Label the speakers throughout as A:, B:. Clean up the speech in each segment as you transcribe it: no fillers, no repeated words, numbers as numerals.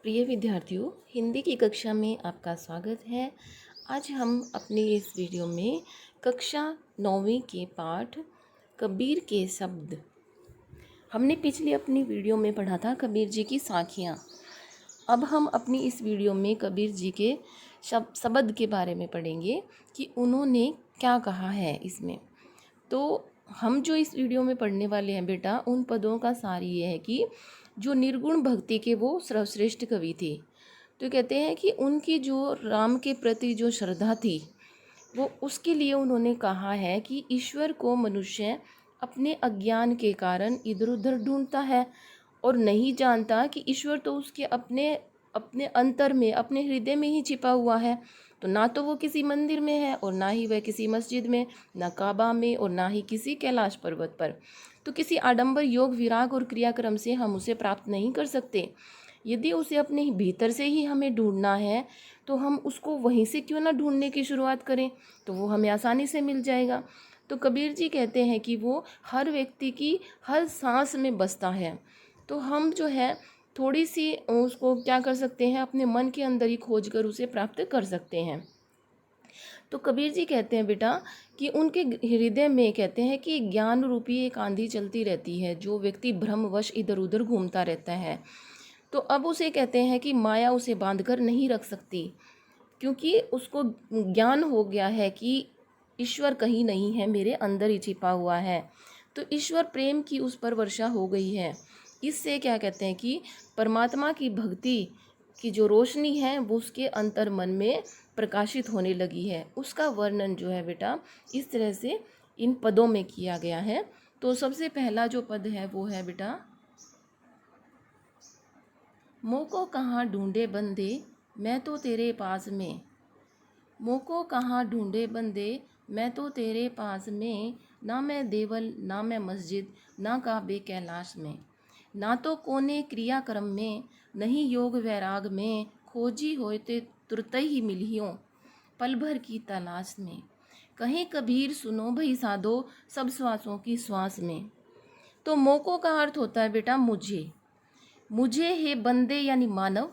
A: प्रिय विद्यार्थियों, हिंदी की कक्षा में आपका स्वागत है। आज हम अपनी इस वीडियो में कक्षा 9वीं के पाठ कबीर के शब्द, हमने पिछली अपनी वीडियो में पढ़ा था कबीर जी की साखियाँ। अब हम अपनी इस वीडियो में कबीर जी के शब्द के बारे में पढ़ेंगे कि उन्होंने क्या कहा है इसमें। तो हम जो इस वीडियो में पढ़ने वाले हैं बेटा, उन पदों का सार ये है कि जो निर्गुण भक्ति के वो सर्वश्रेष्ठ कवि थे। तो कहते हैं कि उनकी जो राम के प्रति जो श्रद्धा थी, वो उसके लिए उन्होंने कहा है कि ईश्वर को मनुष्य अपने अज्ञान के कारण इधर उधर ढूंढता है और नहीं जानता कि ईश्वर तो उसके अपने अपने अंतर में, अपने हृदय में ही छिपा हुआ है। तो ना तो वो किसी मंदिर में है और ना ही वह किसी मस्जिद में, ना काबा में और ना ही किसी कैलाश पर्वत पर। तो किसी आडंबर योग विराग और क्रियाक्रम से हम उसे प्राप्त नहीं कर सकते। यदि उसे अपने भीतर से ही हमें ढूंढना है तो हम उसको वहीं से क्यों ना ढूंढने की शुरुआत करें, तो वो हमें आसानी से मिल जाएगा। तो कबीर जी कहते हैं कि वो हर व्यक्ति की हर सांस में बसता है। तो हम जो है थोड़ी सी उसको क्या कर सकते हैं, अपने मन के अंदर ही खोज कर उसे प्राप्त कर सकते हैं। तो कबीर जी कहते हैं बेटा कि उनके हृदय में कहते हैं कि ज्ञान रूपी एक आंधी चलती रहती है, जो व्यक्ति भ्रमवश इधर उधर घूमता रहता है। तो अब उसे कहते हैं कि माया उसे बांधकर नहीं रख सकती, क्योंकि उसको ज्ञान हो गया है कि ईश्वर कहीं नहीं है, मेरे अंदर ही छिपा हुआ है। तो ईश्वर प्रेम की उस पर वर्षा हो गई है। इससे क्या कहते हैं कि परमात्मा की भक्ति की जो रोशनी है वो उसके अंतर मन में प्रकाशित होने लगी है। उसका वर्णन जो है बेटा इस तरह से इन पदों में किया गया है। तो सबसे पहला जो पद है वो है बेटा, मोको कहाँ ढूंढे बंदे मैं तो तेरे पास में। मोको कहाँ ढूंढे बंदे मैं तो तेरे पास में, ना मैं देवल ना मैं मस्जिद ना काबे कैलाश में। ना तो कोने क्रियाक्रम में नहीं योग वैराग में, खोजी होए ते तुरत ही मिलियो पल भर की तलाश में। कहीं कबीर सुनो भई साधो सब श्वासों की श्वास में। तो मोको का अर्थ होता है बेटा मुझे। मुझे है बंदे यानी मानव,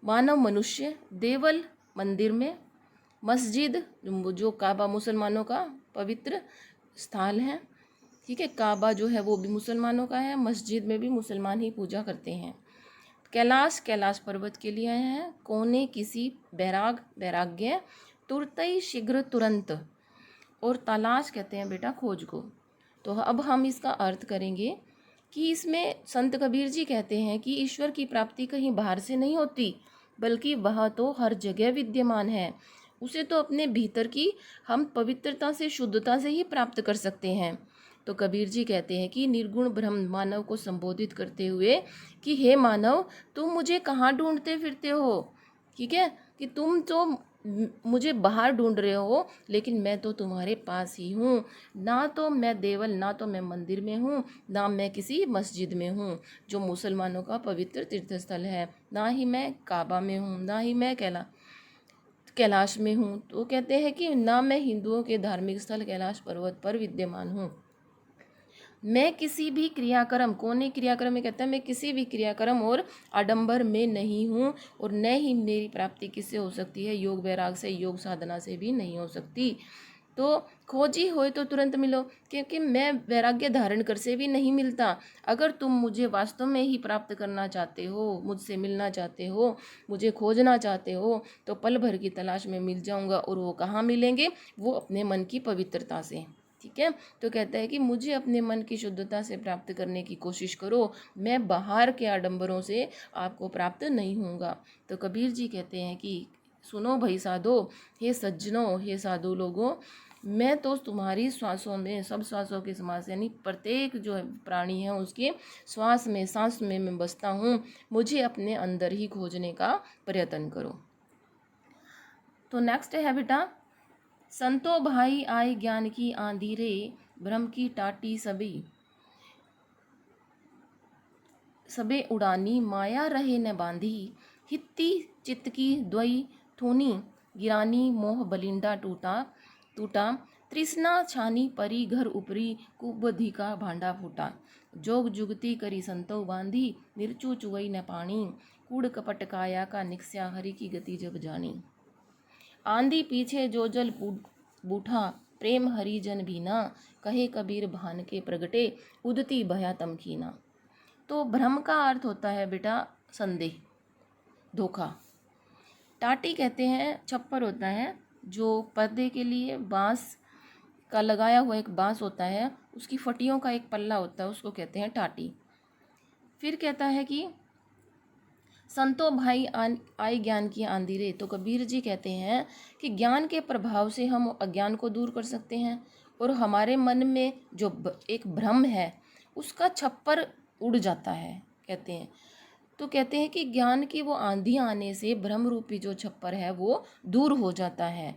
A: मानव मनुष्य, देवल मंदिर में, मस्जिद जो काबा मुसलमानों का पवित्र स्थान है, ठीक है। काबा जो है वो भी मुसलमानों का है, मस्जिद में भी मुसलमान ही पूजा करते हैं। कैलाश कैलाश पर्वत के लिए आए हैं। कोने किसी बैराग वैराग्य, तुरतई शीघ्र तुरंत, और तलाश कहते हैं बेटा खोज को। तो अब हम इसका अर्थ करेंगे कि इसमें संत कबीर जी कहते हैं कि ईश्वर की प्राप्ति कहीं बाहर से नहीं होती, बल्कि वह तो हर जगह विद्यमान है। उसे तो अपने भीतर की हम पवित्रता से, शुद्धता से ही प्राप्त कर सकते हैं। तो कबीर जी कहते हैं कि निर्गुण ब्रह्म मानव को संबोधित करते हुए कि हे मानव, तुम मुझे कहाँ ढूंढते फिरते हो, ठीक है, कि तुम तो मुझे बाहर ढूंढ रहे हो, लेकिन मैं तो तुम्हारे पास ही हूँ। ना तो मैं देवल, ना तो मैं मंदिर में हूँ, ना मैं किसी मस्जिद में हूँ जो मुसलमानों का पवित्र तीर्थस्थल है, ना ही मैं काबा में हूँ, ना ही मैं कैलाश में हूँ। तो कहते हैं कि ना मैं हिंदुओं के धार्मिक स्थल कैलाश पर्वत पर विद्यमान हूँ। मैं किसी भी क्रियाक्रम, कोने क्रियाक्रम में कहता है मैं किसी भी क्रियाक्रम और आडंबर में नहीं हूँ, और न ही मेरी प्राप्ति किससे हो सकती है, योग वैराग से, योग साधना से भी नहीं हो सकती। तो खोजी होए तो तुरंत मिलो, क्योंकि मैं वैराग्य धारण कर से भी नहीं मिलता। अगर तुम मुझे वास्तव में ही प्राप्त करना चाहते हो, मुझसे मिलना चाहते हो, मुझे खोजना चाहते हो, तो पल भर की तलाश में मिल जाऊंगा। और वो कहाँ मिलेंगे, वो अपने मन की पवित्रता से, ठीक है। तो कहता है कि मुझे अपने मन की शुद्धता से प्राप्त करने की कोशिश करो, मैं बाहर के आडंबरों से आपको प्राप्त नहीं होऊंगा। तो कबीर जी कहते हैं कि सुनो भाई साधो, हे सज्जनों, हे साधु लोगों, मैं तो तुम्हारी श्वासों में, सब श्वासों के समास यानी प्रत्येक जो प्राणी है उसके श्वास में, सांस में मैं बसता हूँ। मुझे अपने अंदर ही खोजने का प्रयत्न करो। तो नेक्स्ट है बेटा, संतो भाई आए ज्ञान की आंधी रे, भ्रम की टाटी सभी सबे उड़ानी, माया रहे न बांधी, हित्ती चित्त की द्वई थूनी, गिरानी मोह बलिंडा टूटा टूटा, तृष्णा छानी परी घर उपरी, कुबधि का भांडा फूटा। जोग जुगती करी संतो बांधी, निरचू चुवई न पानी, कूड़ कपट काया का निकस्या हरि की गति जब जानी। आंधी पीछे जो जल बूठा प्रेम हरि जन भीना, कहे कबीर भान के प्रगटे उदती भया तमकीना। तो भ्रम का अर्थ होता है बेटा संदेह, धोखा। टाटी कहते हैं छप्पर होता है जो पर्दे के लिए बांस का लगाया हुआ एक बांस होता है, उसकी फटियों का एक पल्ला होता है, उसको कहते हैं टाटी। फिर कहता है कि संतो भाई आई ज्ञान की आंधी रे। तो कबीर जी कहते हैं कि ज्ञान के प्रभाव से हम अज्ञान को दूर कर सकते हैं और हमारे मन में जो एक भ्रम है उसका छप्पर उड़ जाता है, कहते हैं। तो कहते हैं कि ज्ञान की वो आंधी आने से भ्रम रूपी जो छप्पर है वो दूर हो जाता है।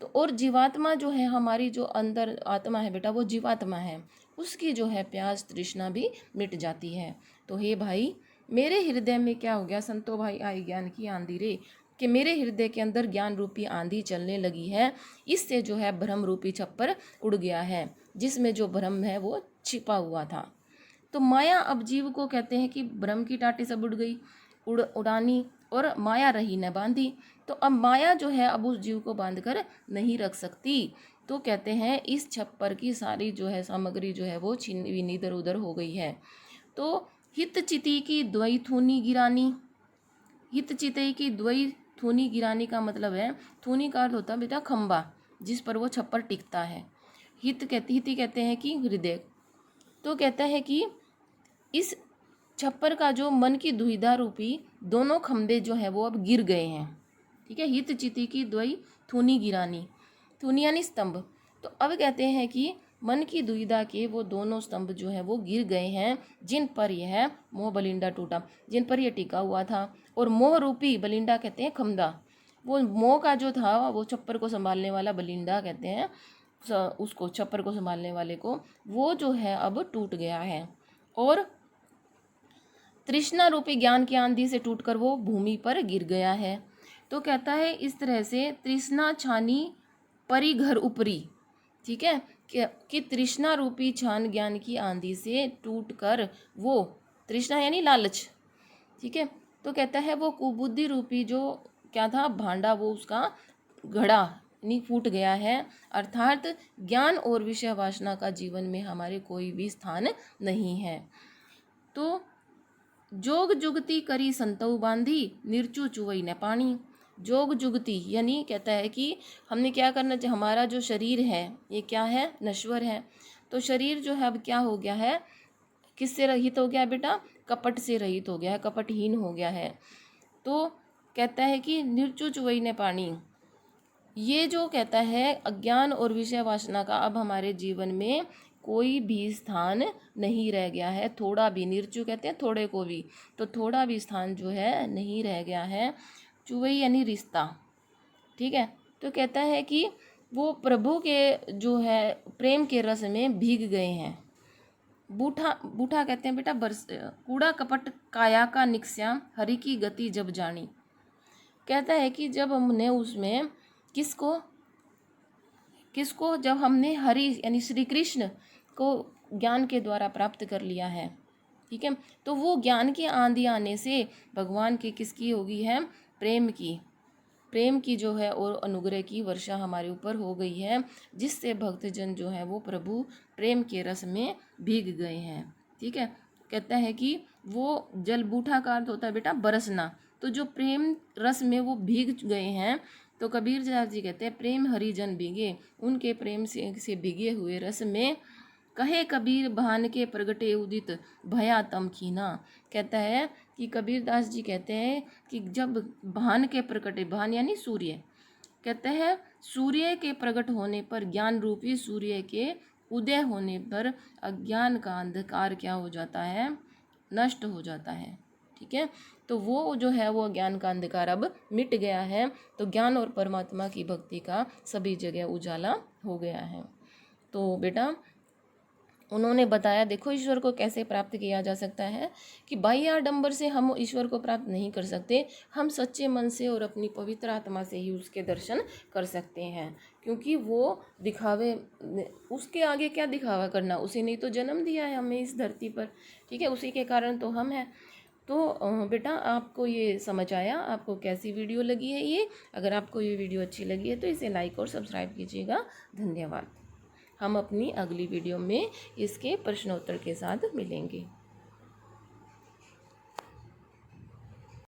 A: तो और जीवात्मा जो है, हमारी जो अंदर आत्मा है बेटा, वो जीवात्मा है, उसकी जो है प्यास तृष्णा भी मिट जाती है। तो हे भाई, मेरे हृदय में क्या हो गया, संतो भाई आई ज्ञान की आंधी रे, कि मेरे हृदय के अंदर ज्ञान रूपी आंधी चलने लगी है। इससे जो है भ्रम रूपी छप्पर उड़ गया है, जिसमें जो भ्रम है वो छिपा हुआ था। तो माया अब जीव को कहते हैं कि भ्रम की टाटी सब उड़ गई, उड़ानी, और माया रही न बांधी। तो अब माया जो है अब उस जीव को बांध कर नहीं रख सकती। तो कहते हैं इस छप्पर की सारी जो है सामग्री जो है वो छीन बीन इधर उधर हो गई है। तो हित चिति की द्वई थूनी गिरानी। हित चिति की द्वई थूनी गिरानी का मतलब है, थूनी का अर्थ होता है बेटा खंबा, जिस पर वो छप्पर टिकता है। हिति कहते हैं कि हृदय। तो कहता है कि इस छप्पर का जो मन की दुविधा रूपी दोनों खंबे जो है वो अब गिर गए हैं। ठीक है, हित चिति की द्वई थूनी गिरानी, थूनी यानी स्तंभ। तो अब कहते हैं कि मन की दुविधा के वो दोनों स्तंभ जो है वो गिर गए हैं, जिन पर यह मोह बलिंडा टूटा, जिन पर यह टिका हुआ था। और मोह रूपी बलिंडा कहते हैं खंबा, वो मोह का जो था वो छप्पर को संभालने वाला बलिंडा कहते हैं उसको, छप्पर को संभालने वाले को, वो जो है अब टूट गया है। और तृष्णा रूपी ज्ञान की आंधी से टूटकर वो भूमि पर गिर गया है। तो कहता है इस तरह से तृष्णा छानी परी घर ऊपरी। ठीक है, कि तृष्णा रूपी छान ज्ञान की आंधी से टूटकर वो, तृष्णा यानी लालच, ठीक है, तो कहता है वो कुबुद्धि रूपी जो क्या था भांडा, वो उसका घड़ा नहीं फूट गया है। अर्थात ज्ञान और विषय वासना का जीवन में हमारे कोई भी स्थान नहीं है। तो जोग जुगती करी संतऊ बांधी, निर्चु चुवई न पानी। जोग जुगती यानी कहता है कि हमने क्या करना चाहिए, हमारा जो शरीर है ये क्या है, नश्वर है। तो शरीर जो है अब क्या हो गया है, किससे रहित हो गया है बेटा, कपट से रहित हो गया है, कपटहीन हो गया है। तो कहता है कि निर्चु चुवई न पानी, ये जो कहता है अज्ञान और विषय वासना का अब हमारे जीवन में कोई भी स्थान नहीं रह गया है, थोड़ा भी, निर्चु कहते हैं थोड़े को भी, तो थोड़ा भी स्थान जो है नहीं रह गया है। चुवई यानी रिश्ता, ठीक है। तो कहता है कि वो प्रभु के जो है प्रेम के रस में भीग गए हैं। बूठा, बूठा कहते हैं बेटा बरस, कूड़ा कपट काया का निकस्या हरि की गति जब जानी। कहता है कि जब हमने उसमें किसको जब हमने हरि यानी श्री कृष्ण को ज्ञान के द्वारा प्राप्त कर लिया है, ठीक है, तो वो ज्ञान की आंधी आने से भगवान की किसकी होगी है, प्रेम की जो है और अनुग्रह की वर्षा हमारे ऊपर हो गई है, जिससे भक्तजन जो है वो प्रभु प्रेम के रस में भीग गए हैं। ठीक है, कहता है कि वो जल बूठा का अर्थ होता है बेटा बरसना, तो जो प्रेम रस में वो भीग गए हैं। तो कबीर जी कहते हैं प्रेम हरिजन भीगे, उनके प्रेम से भीगे हुए रस में कहे कबीर भान के प्रगटे उदित भया तम खीना। कहता है कि कबीर दास जी कहते हैं कि जब भान के प्रगटे, भान यानी सूर्य, कहते हैं सूर्य के प्रकट होने पर, ज्ञान रूपी सूर्य के उदय होने पर अज्ञान का अंधकार क्या हो जाता है, नष्ट हो जाता है। ठीक है, तो वो जो है वो ज्ञान का अंधकार अब मिट गया है। तो ज्ञान और परमात्मा की भक्ति का सभी जगह उजाला हो गया है। तो बेटा उन्होंने बताया, देखो ईश्वर को कैसे प्राप्त किया जा सकता है, कि बाह्य आडंबर से हम ईश्वर को प्राप्त नहीं कर सकते, हम सच्चे मन से और अपनी पवित्र आत्मा से ही उसके दर्शन कर सकते हैं। क्योंकि वो दिखावे, उसके आगे क्या दिखावा करना, उसी ने तो जन्म दिया है हमें इस धरती पर, ठीक है, उसी के कारण तो हम हैं। तो बेटा आपको ये समझ आया, आपको कैसी वीडियो लगी है ये? अगर आपको ये वीडियो अच्छी लगी है तो इसे लाइक और सब्सक्राइब कीजिएगा। धन्यवाद। हम अपनी अगली वीडियो में इसके प्रश्नोत्तर के साथ मिलेंगे।